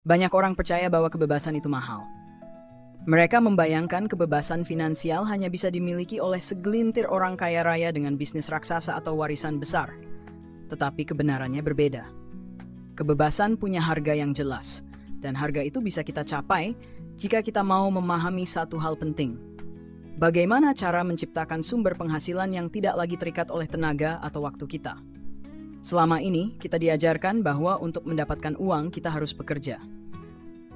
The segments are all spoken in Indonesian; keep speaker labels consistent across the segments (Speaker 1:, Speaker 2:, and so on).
Speaker 1: Banyak orang percaya bahwa kebebasan itu mahal. Mereka membayangkan kebebasan finansial hanya bisa dimiliki oleh segelintir orang kaya raya dengan bisnis raksasa atau warisan besar. Tetapi kebenarannya berbeda. Kebebasan punya harga yang jelas, dan harga itu bisa kita capai jika kita mau memahami satu hal penting. Bagaimana cara menciptakan sumber penghasilan yang tidak lagi terikat oleh tenaga atau waktu kita? Selama ini, kita diajarkan bahwa untuk mendapatkan uang, kita harus bekerja.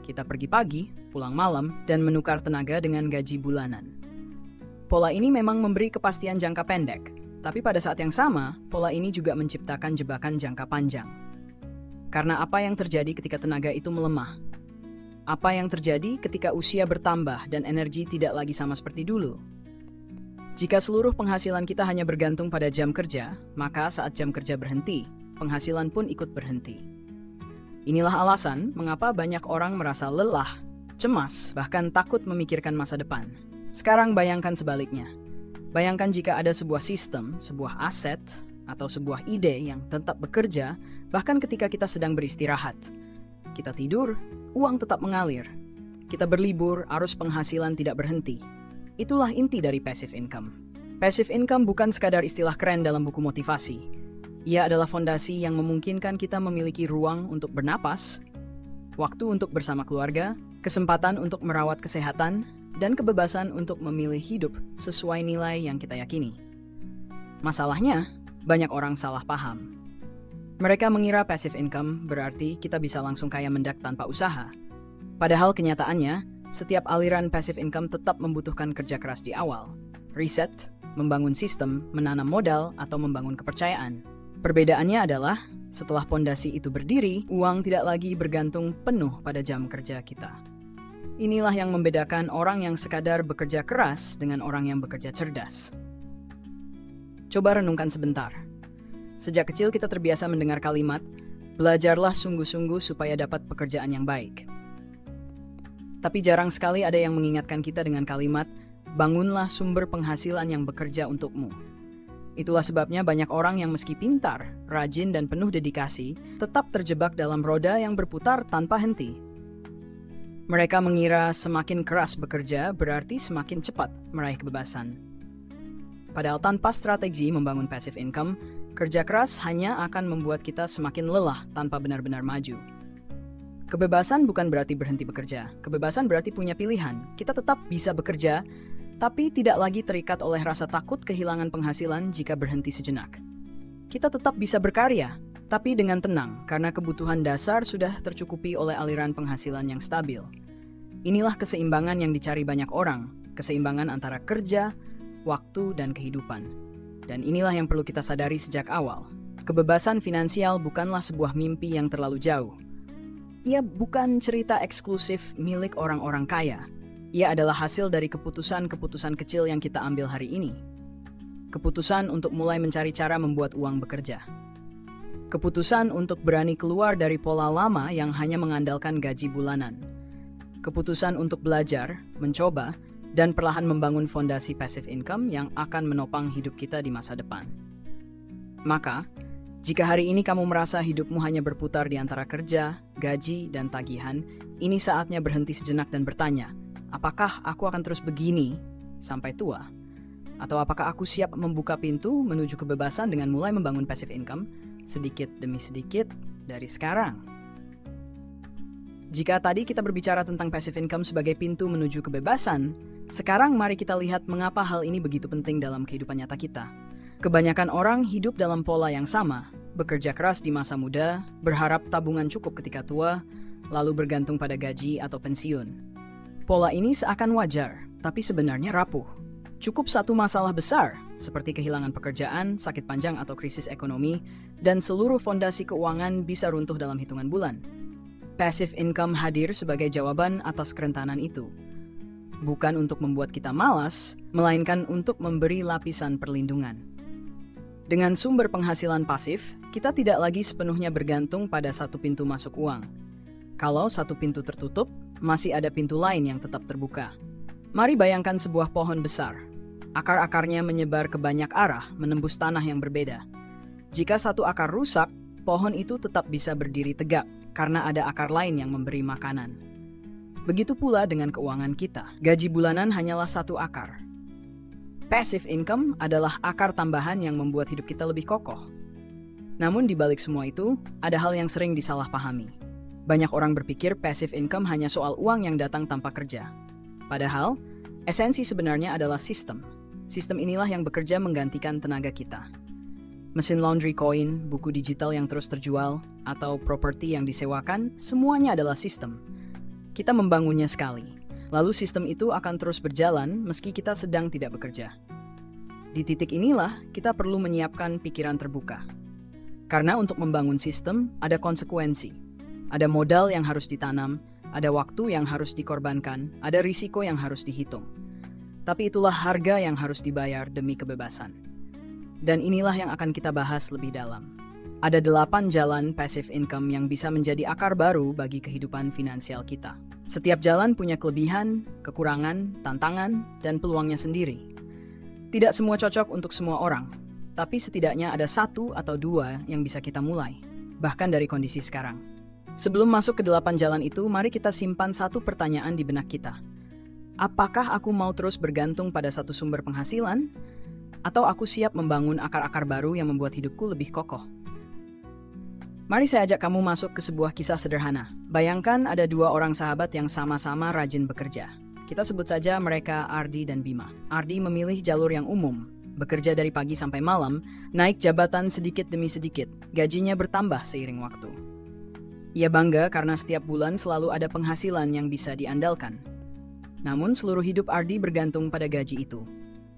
Speaker 1: Kita pergi pagi, pulang malam, dan menukar tenaga dengan gaji bulanan. Pola ini memang memberi kepastian jangka pendek, tapi pada saat yang sama, pola ini juga menciptakan jebakan jangka panjang. Karena apa yang terjadi ketika tenaga itu melemah? Apa yang terjadi ketika usia bertambah dan energi tidak lagi sama seperti dulu? Jika seluruh penghasilan kita hanya bergantung pada jam kerja, maka saat jam kerja berhenti, penghasilan pun ikut berhenti. Inilah alasan mengapa banyak orang merasa lelah, cemas, bahkan takut memikirkan masa depan. Sekarang bayangkan sebaliknya. Bayangkan jika ada sebuah sistem, sebuah aset, atau sebuah ide yang tetap bekerja, bahkan ketika kita sedang beristirahat. Kita tidur, uang tetap mengalir. Kita berlibur, arus penghasilan tidak berhenti. Itulah inti dari passive income. Passive income bukan sekadar istilah keren dalam buku motivasi. Ia adalah fondasi yang memungkinkan kita memiliki ruang untuk bernapas, waktu untuk bersama keluarga, kesempatan untuk merawat kesehatan, dan kebebasan untuk memilih hidup sesuai nilai yang kita yakini. Masalahnya, banyak orang salah paham. Mereka mengira passive income berarti kita bisa langsung kaya mendak tanpa usaha. Padahal kenyataannya, setiap aliran passive income tetap membutuhkan kerja keras di awal. Riset, membangun sistem, menanam modal, atau membangun kepercayaan. Perbedaannya adalah, setelah pondasi itu berdiri, uang tidak lagi bergantung penuh pada jam kerja kita. Inilah yang membedakan orang yang sekadar bekerja keras dengan orang yang bekerja cerdas. Coba renungkan sebentar. Sejak kecil kita terbiasa mendengar kalimat, belajarlah sungguh-sungguh supaya dapat pekerjaan yang baik. Tapi jarang sekali ada yang mengingatkan kita dengan kalimat, bangunlah sumber penghasilan yang bekerja untukmu. Itulah sebabnya banyak orang yang meski pintar, rajin, dan penuh dedikasi, tetap terjebak dalam roda yang berputar tanpa henti. Mereka mengira semakin keras bekerja berarti semakin cepat meraih kebebasan. Padahal tanpa strategi membangun passive income, kerja keras hanya akan membuat kita semakin lelah tanpa benar-benar maju. Kebebasan bukan berarti berhenti bekerja. Kebebasan berarti punya pilihan. Kita tetap bisa bekerja, tapi tidak lagi terikat oleh rasa takut kehilangan penghasilan jika berhenti sejenak. Kita tetap bisa berkarya, tapi dengan tenang karena kebutuhan dasar sudah tercukupi oleh aliran penghasilan yang stabil. Inilah keseimbangan yang dicari banyak orang, keseimbangan antara kerja, waktu, dan kehidupan. Dan inilah yang perlu kita sadari sejak awal. Kebebasan finansial bukanlah sebuah mimpi yang terlalu jauh. Ia bukan cerita eksklusif milik orang-orang kaya. Ia adalah hasil dari keputusan-keputusan kecil yang kita ambil hari ini. Keputusan untuk mulai mencari cara membuat uang bekerja. Keputusan untuk berani keluar dari pola lama yang hanya mengandalkan gaji bulanan. Keputusan untuk belajar, mencoba, dan perlahan membangun fondasi passive income yang akan menopang hidup kita di masa depan. Maka, jika hari ini kamu merasa hidupmu hanya berputar di antara kerja, gaji, dan tagihan, ini saatnya berhenti sejenak dan bertanya, apakah aku akan terus begini sampai tua? Atau apakah aku siap membuka pintu menuju kebebasan dengan mulai membangun passive income sedikit demi sedikit dari sekarang? Jika tadi kita berbicara tentang passive income sebagai pintu menuju kebebasan, sekarang mari kita lihat mengapa hal ini begitu penting dalam kehidupan nyata kita. Kebanyakan orang hidup dalam pola yang sama, bekerja keras di masa muda, berharap tabungan cukup ketika tua, lalu bergantung pada gaji atau pensiun. Pola ini seakan wajar, tapi sebenarnya rapuh. Cukup satu masalah besar, seperti kehilangan pekerjaan, sakit panjang atau krisis ekonomi, dan seluruh fondasi keuangan bisa runtuh dalam hitungan bulan. Passive income hadir sebagai jawaban atas kerentanan itu. Bukan untuk membuat kita malas, melainkan untuk memberi lapisan perlindungan. Dengan sumber penghasilan pasif, kita tidak lagi sepenuhnya bergantung pada satu pintu masuk uang. Kalau satu pintu tertutup, masih ada pintu lain yang tetap terbuka. Mari bayangkan sebuah pohon besar. Akar-akarnya menyebar ke banyak arah, menembus tanah yang berbeda. Jika satu akar rusak, pohon itu tetap bisa berdiri tegak. karena ada akar lain yang memberi makanan. Begitu pula dengan keuangan kita. Gaji bulanan hanyalah satu akar. Passive income adalah akar tambahan yang membuat hidup kita lebih kokoh. Namun di balik semua itu, ada hal yang sering disalahpahami. Banyak orang berpikir passive income hanya soal uang yang datang tanpa kerja. Padahal, esensi sebenarnya adalah sistem. Sistem inilah yang bekerja menggantikan tenaga kita. Mesin laundry koin, buku digital yang terus terjual, atau properti yang disewakan, semuanya adalah sistem. Kita membangunnya sekali, lalu sistem itu akan terus berjalan meski kita sedang tidak bekerja. Di titik inilah, kita perlu menyiapkan pikiran terbuka. Karena untuk membangun sistem, ada konsekuensi. Ada modal yang harus ditanam, ada waktu yang harus dikorbankan, ada risiko yang harus dihitung. Tapi itulah harga yang harus dibayar demi kebebasan. Dan inilah yang akan kita bahas lebih dalam. Ada 8 jalan passive income yang bisa menjadi akar baru bagi kehidupan finansial kita. Setiap jalan punya kelebihan, kekurangan, tantangan, dan peluangnya sendiri. Tidak semua cocok untuk semua orang, tapi setidaknya ada 1 atau 2 yang bisa kita mulai, bahkan dari kondisi sekarang. Sebelum masuk ke 8 jalan itu, mari kita simpan satu pertanyaan di benak kita. Apakah aku mau terus bergantung pada satu sumber penghasilan? Atau aku siap membangun akar-akar baru yang membuat hidupku lebih kokoh? Mari saya ajak kamu masuk ke sebuah kisah sederhana. Bayangkan ada 2 orang sahabat yang sama-sama rajin bekerja. Kita sebut saja mereka Ardi dan Bima. Ardi memilih jalur yang umum, bekerja dari pagi sampai malam, naik jabatan sedikit demi sedikit, gajinya bertambah seiring waktu. Ia bangga karena setiap bulan selalu ada penghasilan yang bisa diandalkan. Namun seluruh hidup Ardi bergantung pada gaji itu.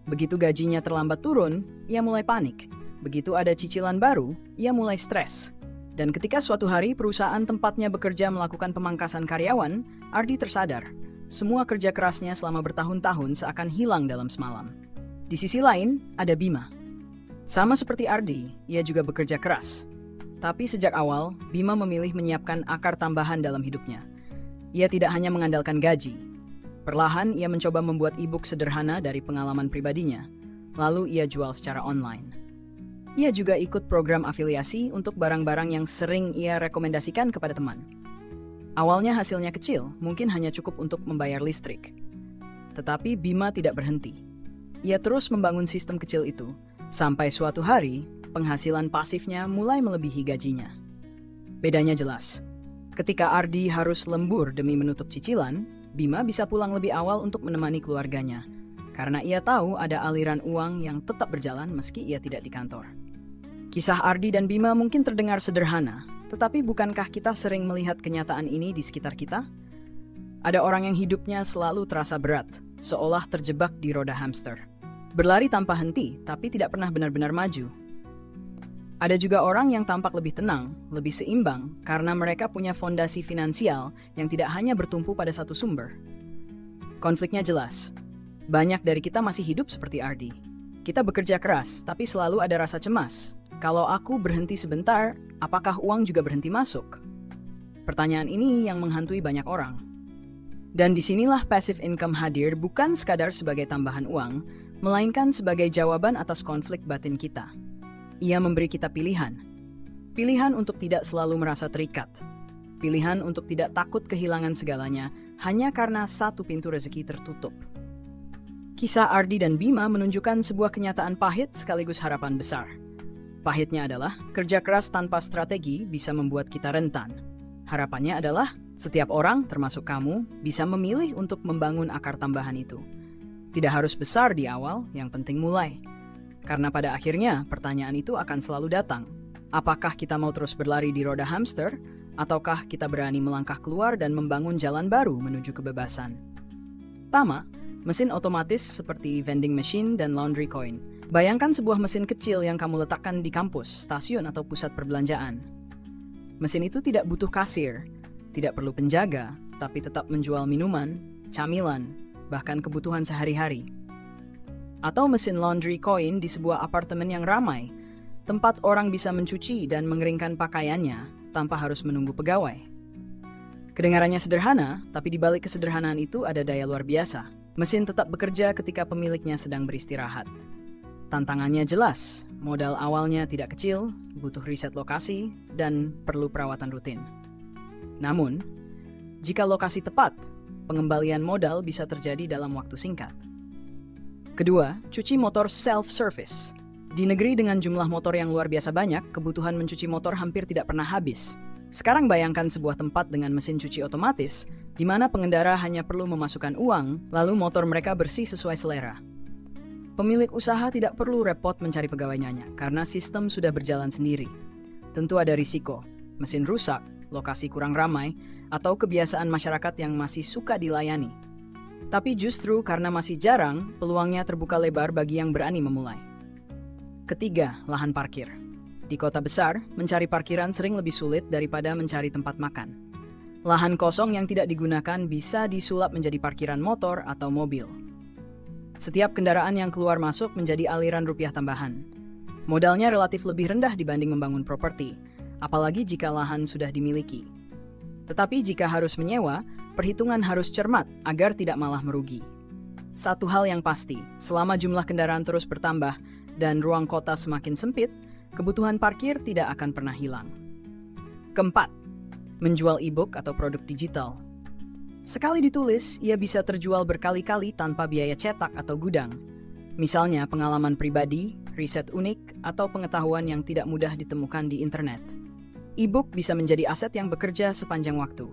Speaker 1: Begitu gajinya terlambat turun, ia mulai panik. Begitu ada cicilan baru, ia mulai stres. Dan ketika suatu hari perusahaan tempatnya bekerja melakukan pemangkasan karyawan, Ardi tersadar. Semua kerja kerasnya selama bertahun-tahun seakan hilang dalam semalam. Di sisi lain, ada Bima. Sama seperti Ardi, ia juga bekerja keras. Tapi sejak awal, Bima memilih menyiapkan akar tambahan dalam hidupnya. Ia tidak hanya mengandalkan gaji. Perlahan, ia mencoba membuat e-book sederhana dari pengalaman pribadinya. Lalu ia jual secara online. Ia juga ikut program afiliasi untuk barang-barang yang sering ia rekomendasikan kepada teman. Awalnya hasilnya kecil, mungkin hanya cukup untuk membayar listrik. Tetapi Bima tidak berhenti. Ia terus membangun sistem kecil itu, sampai suatu hari, penghasilan pasifnya mulai melebihi gajinya. Bedanya jelas. Ketika Ardi harus lembur demi menutup cicilan, Bima bisa pulang lebih awal untuk menemani keluarganya, karena ia tahu ada aliran uang yang tetap berjalan meski ia tidak di kantor. Kisah Ardi dan Bima mungkin terdengar sederhana, tetapi bukankah kita sering melihat kenyataan ini di sekitar kita? Ada orang yang hidupnya selalu terasa berat, seolah terjebak di roda hamster. Berlari tanpa henti, tapi tidak pernah benar-benar maju. Ada juga orang yang tampak lebih tenang, lebih seimbang, karena mereka punya fondasi finansial yang tidak hanya bertumpu pada satu sumber. Konfliknya jelas. Banyak dari kita masih hidup seperti Ardi. Kita bekerja keras, tapi selalu ada rasa cemas. Kalau aku berhenti sebentar, apakah uang juga berhenti masuk? Pertanyaan ini yang menghantui banyak orang. Dan disinilah passive income hadir bukan sekadar sebagai tambahan uang, melainkan sebagai jawaban atas konflik batin kita. Ia memberi kita pilihan. Pilihan untuk tidak selalu merasa terikat. Pilihan untuk tidak takut kehilangan segalanya hanya karena satu pintu rezeki tertutup. Kisah Ardi dan Bima menunjukkan sebuah kenyataan pahit sekaligus harapan besar. Pahitnya adalah kerja keras tanpa strategi bisa membuat kita rentan. Harapannya adalah setiap orang, termasuk kamu, bisa memilih untuk membangun akar tambahan itu. Tidak harus besar di awal, yang penting mulai. Karena pada akhirnya pertanyaan itu akan selalu datang. Apakah kita mau terus berlari di roda hamster, ataukah kita berani melangkah keluar dan membangun jalan baru menuju kebebasan? Pertama, mesin otomatis seperti vending machine dan laundry coin. Bayangkan sebuah mesin kecil yang kamu letakkan di kampus, stasiun, atau pusat perbelanjaan. Mesin itu tidak butuh kasir, tidak perlu penjaga, tapi tetap menjual minuman, camilan, bahkan kebutuhan sehari-hari. Atau mesin laundry coin di sebuah apartemen yang ramai, tempat orang bisa mencuci dan mengeringkan pakaiannya tanpa harus menunggu pegawai. Kedengarannya sederhana, tapi di balik kesederhanaan itu ada daya luar biasa. Mesin tetap bekerja ketika pemiliknya sedang beristirahat. Tantangannya jelas, modal awalnya tidak kecil, butuh riset lokasi, dan perlu perawatan rutin. Namun, jika lokasi tepat, pengembalian modal bisa terjadi dalam waktu singkat. Kedua, cuci motor self-service. Di negeri dengan jumlah motor yang luar biasa banyak, kebutuhan mencuci motor hampir tidak pernah habis. Sekarang bayangkan sebuah tempat dengan mesin cuci otomatis, di mana pengendara hanya perlu memasukkan uang, lalu motor mereka bersih sesuai selera. Pemilik usaha tidak perlu repot mencari pegawainya, karena sistem sudah berjalan sendiri. Tentu ada risiko, mesin rusak, lokasi kurang ramai, atau kebiasaan masyarakat yang masih suka dilayani. Tapi justru karena masih jarang, peluangnya terbuka lebar bagi yang berani memulai. Ketiga, lahan parkir. Di kota besar, mencari parkiran sering lebih sulit daripada mencari tempat makan. Lahan kosong yang tidak digunakan bisa disulap menjadi parkiran motor atau mobil. Setiap kendaraan yang keluar masuk menjadi aliran rupiah tambahan. Modalnya relatif lebih rendah dibanding membangun properti, apalagi jika lahan sudah dimiliki. Tetapi jika harus menyewa, perhitungan harus cermat agar tidak malah merugi. Satu hal yang pasti, selama jumlah kendaraan terus bertambah dan ruang kota semakin sempit, kebutuhan parkir tidak akan pernah hilang. Keempat, menjual e-book atau produk digital. Sekali ditulis, ia bisa terjual berkali-kali tanpa biaya cetak atau gudang. Misalnya pengalaman pribadi, riset unik, atau pengetahuan yang tidak mudah ditemukan di internet. E-book bisa menjadi aset yang bekerja sepanjang waktu.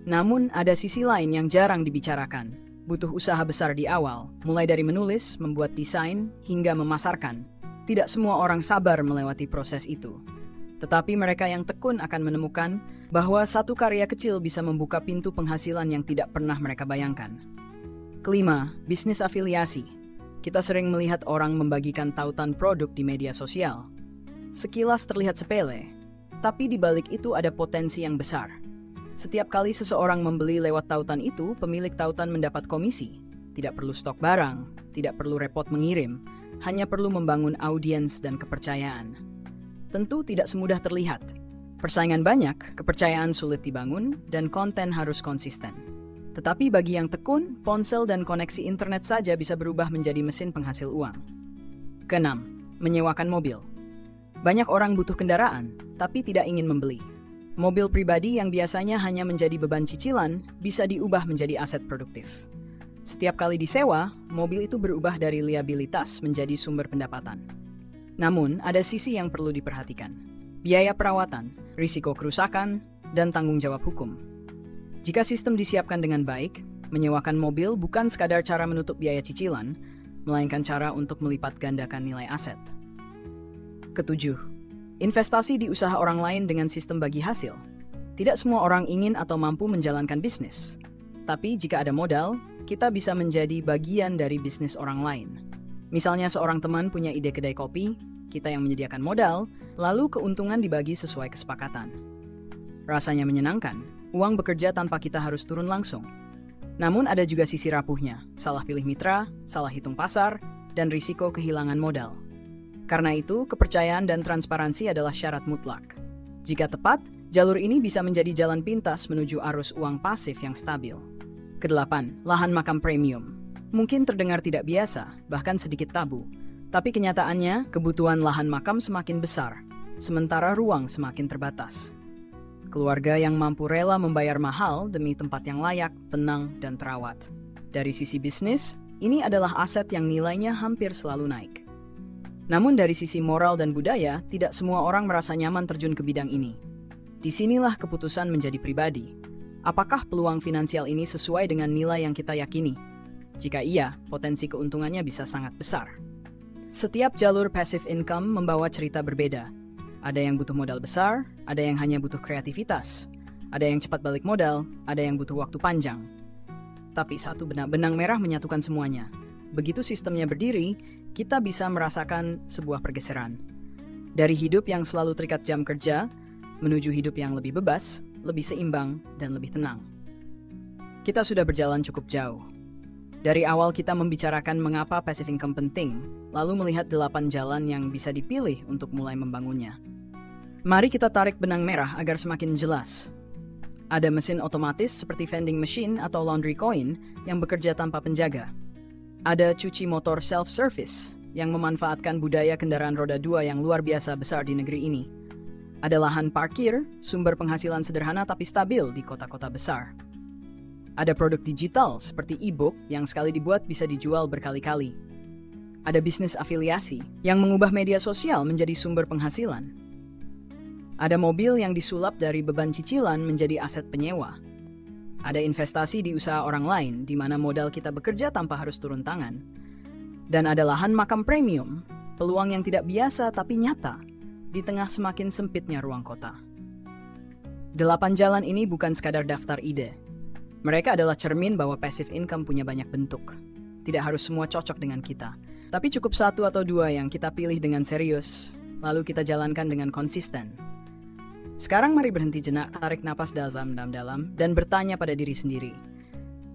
Speaker 1: Namun ada sisi lain yang jarang dibicarakan. Butuh usaha besar di awal, mulai dari menulis, membuat desain, hingga memasarkan. Tidak semua orang sabar melewati proses itu. Tetapi mereka yang tekun akan menemukan bahwa satu karya kecil bisa membuka pintu penghasilan yang tidak pernah mereka bayangkan. Kelima, bisnis afiliasi. Kita sering melihat orang membagikan tautan produk di media sosial. Sekilas terlihat sepele, tapi di balik itu ada potensi yang besar. Setiap kali seseorang membeli lewat tautan itu, pemilik tautan mendapat komisi. Tidak perlu stok barang, tidak perlu repot mengirim, hanya perlu membangun audiens dan kepercayaan. Tentu tidak semudah terlihat. Persaingan banyak, kepercayaan sulit dibangun, dan konten harus konsisten. Tetapi bagi yang tekun, ponsel dan koneksi internet saja bisa berubah menjadi mesin penghasil uang. Keenam, menyewakan mobil. Banyak orang butuh kendaraan, tapi tidak ingin membeli. Mobil pribadi yang biasanya hanya menjadi beban cicilan, bisa diubah menjadi aset produktif. Setiap kali disewa, mobil itu berubah dari liabilitas menjadi sumber pendapatan. Namun, ada sisi yang perlu diperhatikan. Biaya perawatan, risiko kerusakan, dan tanggung jawab hukum. Jika sistem disiapkan dengan baik, menyewakan mobil bukan sekadar cara menutup biaya cicilan, melainkan cara untuk melipat gandakan nilai aset. Ketujuh, investasi di usaha orang lain dengan sistem bagi hasil. Tidak semua orang ingin atau mampu menjalankan bisnis. Tapi jika ada modal, kita bisa menjadi bagian dari bisnis orang lain. Misalnya seorang teman punya ide kedai kopi, kita yang menyediakan modal, lalu keuntungan dibagi sesuai kesepakatan. Rasanya menyenangkan, uang bekerja tanpa kita harus turun langsung. Namun ada juga sisi rapuhnya, salah pilih mitra, salah hitung pasar, dan risiko kehilangan modal. Karena itu, kepercayaan dan transparansi adalah syarat mutlak. Jika tepat, jalur ini bisa menjadi jalan pintas menuju arus uang pasif yang stabil. Kedelapan, lahan makam premium. Mungkin terdengar tidak biasa, bahkan sedikit tabu. Tapi kenyataannya, kebutuhan lahan makam semakin besar, sementara ruang semakin terbatas. Keluarga yang mampu rela membayar mahal demi tempat yang layak, tenang, dan terawat. Dari sisi bisnis, ini adalah aset yang nilainya hampir selalu naik. Namun dari sisi moral dan budaya, tidak semua orang merasa nyaman terjun ke bidang ini. Disinilah keputusan menjadi pribadi. Apakah peluang finansial ini sesuai dengan nilai yang kita yakini? Jika iya, potensi keuntungannya bisa sangat besar. Setiap jalur passive income membawa cerita berbeda. Ada yang butuh modal besar, ada yang hanya butuh kreativitas, ada yang cepat balik modal, ada yang butuh waktu panjang. Tapi satu benang merah menyatukan semuanya. Begitu sistemnya berdiri, kita bisa merasakan sebuah pergeseran. Dari hidup yang selalu terikat jam kerja, menuju hidup yang lebih bebas, lebih seimbang, dan lebih tenang. Kita sudah berjalan cukup jauh. Dari awal kita membicarakan mengapa passive income penting, lalu melihat 8 jalan yang bisa dipilih untuk mulai membangunnya. Mari kita tarik benang merah agar semakin jelas. Ada mesin otomatis seperti vending machine atau laundry coin yang bekerja tanpa penjaga. Ada cuci motor self-service yang memanfaatkan budaya kendaraan roda 2 yang luar biasa besar di negeri ini. Ada lahan parkir, sumber penghasilan sederhana tapi stabil di kota-kota besar. Ada produk digital seperti e-book yang sekali dibuat bisa dijual berkali-kali. Ada bisnis afiliasi yang mengubah media sosial menjadi sumber penghasilan. Ada mobil yang disulap dari beban cicilan menjadi aset penyewa. Ada investasi di usaha orang lain di mana modal kita bekerja tanpa harus turun tangan. Dan ada lahan makam premium, peluang yang tidak biasa tapi nyata di tengah semakin sempitnya ruang kota. 8 jalan ini bukan sekadar daftar ide. Mereka adalah cermin bahwa passive income punya banyak bentuk. Tidak harus semua cocok dengan kita. Tapi cukup 1 atau 2 yang kita pilih dengan serius, lalu kita jalankan dengan konsisten. Sekarang mari berhenti jenak, tarik napas dalam-dalam, dan bertanya pada diri sendiri.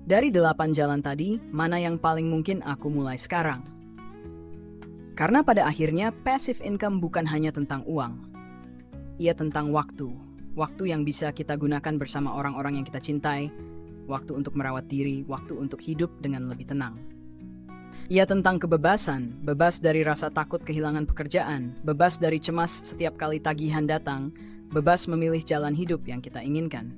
Speaker 1: Dari 8 jalan tadi, mana yang paling mungkin aku mulai sekarang? Karena pada akhirnya, passive income bukan hanya tentang uang. Ia tentang waktu. Waktu yang bisa kita gunakan bersama orang-orang yang kita cintai, waktu untuk merawat diri, waktu untuk hidup dengan lebih tenang. Ia tentang kebebasan, bebas dari rasa takut kehilangan pekerjaan, bebas dari cemas setiap kali tagihan datang, bebas memilih jalan hidup yang kita inginkan.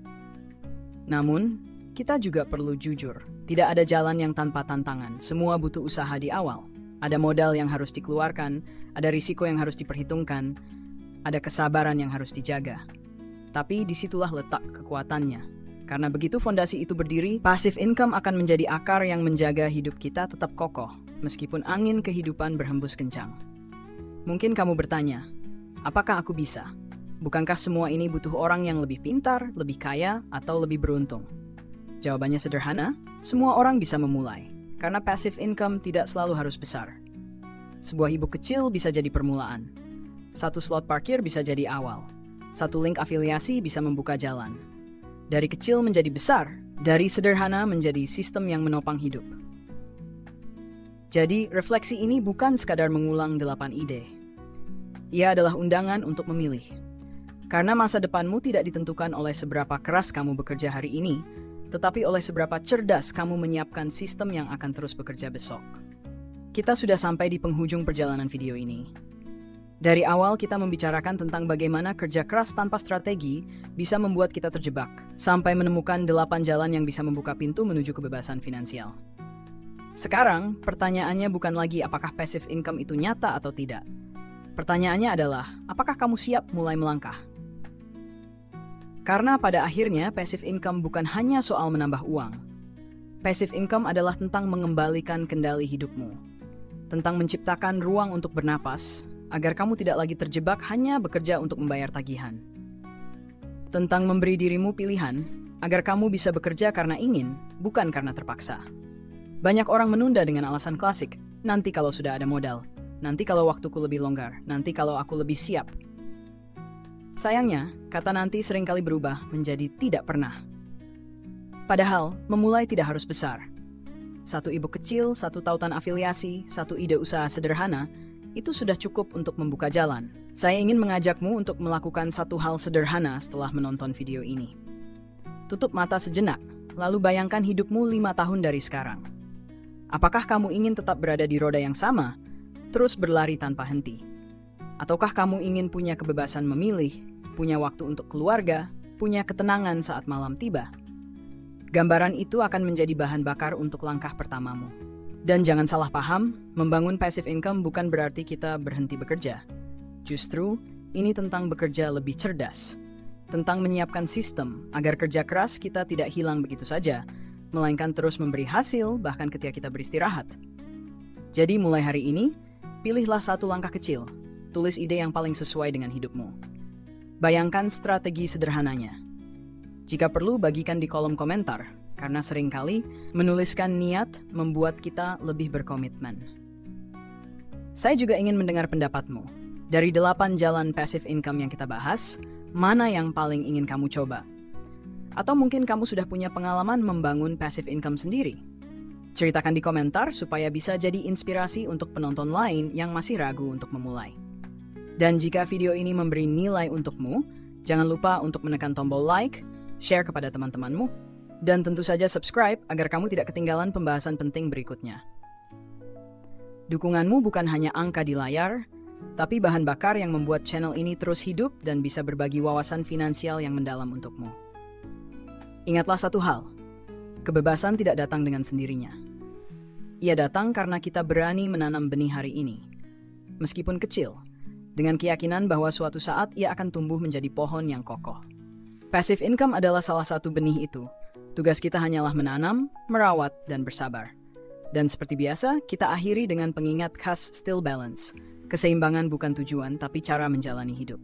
Speaker 1: Namun, kita juga perlu jujur. Tidak ada jalan yang tanpa tantangan, semua butuh usaha di awal. Ada modal yang harus dikeluarkan, ada risiko yang harus diperhitungkan, ada kesabaran yang harus dijaga. Tapi disitulah letak kekuatannya. Karena begitu fondasi itu berdiri, passive income akan menjadi akar yang menjaga hidup kita tetap kokoh, meskipun angin kehidupan berhembus kencang. Mungkin kamu bertanya, apakah aku bisa? Bukankah semua ini butuh orang yang lebih pintar, lebih kaya, atau lebih beruntung? Jawabannya sederhana, semua orang bisa memulai. Karena passive income tidak selalu harus besar. Sebuah e-book kecil bisa jadi permulaan. 1 slot parkir bisa jadi awal. 1 link afiliasi bisa membuka jalan. Dari kecil menjadi besar, dari sederhana menjadi sistem yang menopang hidup. Jadi, refleksi ini bukan sekadar mengulang 8 ide. Ia adalah undangan untuk memilih. Karena masa depanmu tidak ditentukan oleh seberapa keras kamu bekerja hari ini, tetapi oleh seberapa cerdas kamu menyiapkan sistem yang akan terus bekerja besok. Kita sudah sampai di penghujung perjalanan video ini. Dari awal kita membicarakan tentang bagaimana kerja keras tanpa strategi bisa membuat kita terjebak, sampai menemukan 8 jalan yang bisa membuka pintu menuju kebebasan finansial. Sekarang, pertanyaannya bukan lagi apakah passive income itu nyata atau tidak. Pertanyaannya adalah, apakah kamu siap mulai melangkah? Karena pada akhirnya passive income bukan hanya soal menambah uang. Passive income adalah tentang mengembalikan kendali hidupmu. Tentang menciptakan ruang untuk bernapas, agar kamu tidak lagi terjebak hanya bekerja untuk membayar tagihan. Tentang memberi dirimu pilihan, agar kamu bisa bekerja karena ingin, bukan karena terpaksa. Banyak orang menunda dengan alasan klasik, nanti kalau sudah ada modal, nanti kalau waktuku lebih longgar, nanti kalau aku lebih siap. Sayangnya, kata nanti seringkali berubah menjadi tidak pernah. Padahal, memulai tidak harus besar. 1 e-book kecil, 1 tautan afiliasi, 1 ide usaha sederhana, itu sudah cukup untuk membuka jalan. Saya ingin mengajakmu untuk melakukan 1 hal sederhana setelah menonton video ini. Tutup mata sejenak, lalu bayangkan hidupmu 5 tahun dari sekarang. Apakah kamu ingin tetap berada di roda yang sama, terus berlari tanpa henti? Ataukah kamu ingin punya kebebasan memilih, punya waktu untuk keluarga, punya ketenangan saat malam tiba? Gambaran itu akan menjadi bahan bakar untuk langkah pertamamu. Dan jangan salah paham, membangun passive income bukan berarti kita berhenti bekerja. Justru, ini tentang bekerja lebih cerdas. Tentang menyiapkan sistem agar kerja keras kita tidak hilang begitu saja, melainkan terus memberi hasil bahkan ketika kita beristirahat. Jadi mulai hari ini, pilihlah 1 langkah kecil. Tulis ide yang paling sesuai dengan hidupmu. Bayangkan strategi sederhananya. Jika perlu, bagikan di kolom komentar, karena seringkali menuliskan niat membuat kita lebih berkomitmen. Saya juga ingin mendengar pendapatmu. Dari 8 jalan passive income yang kita bahas, mana yang paling ingin kamu coba? Atau mungkin kamu sudah punya pengalaman membangun passive income sendiri? Ceritakan di komentar supaya bisa jadi inspirasi untuk penonton lain yang masih ragu untuk memulai. Dan jika video ini memberi nilai untukmu, jangan lupa untuk menekan tombol like, share kepada teman-temanmu, dan tentu saja subscribe agar kamu tidak ketinggalan pembahasan penting berikutnya. Dukunganmu bukan hanya angka di layar, Tapi bahan bakar yang membuat channel ini terus hidup dan bisa berbagi wawasan finansial yang mendalam untukmu. Ingatlah satu hal, kebebasan tidak datang dengan sendirinya. Ia datang karena kita berani menanam benih hari ini. Meskipun kecil, dengan keyakinan bahwa suatu saat ia akan tumbuh menjadi pohon yang kokoh. Passive income adalah salah satu benih itu. Tugas kita hanyalah menanam, merawat, dan bersabar. Dan seperti biasa, kita akhiri dengan pengingat khas Still Balance. Keseimbangan bukan tujuan, tapi cara menjalani hidup.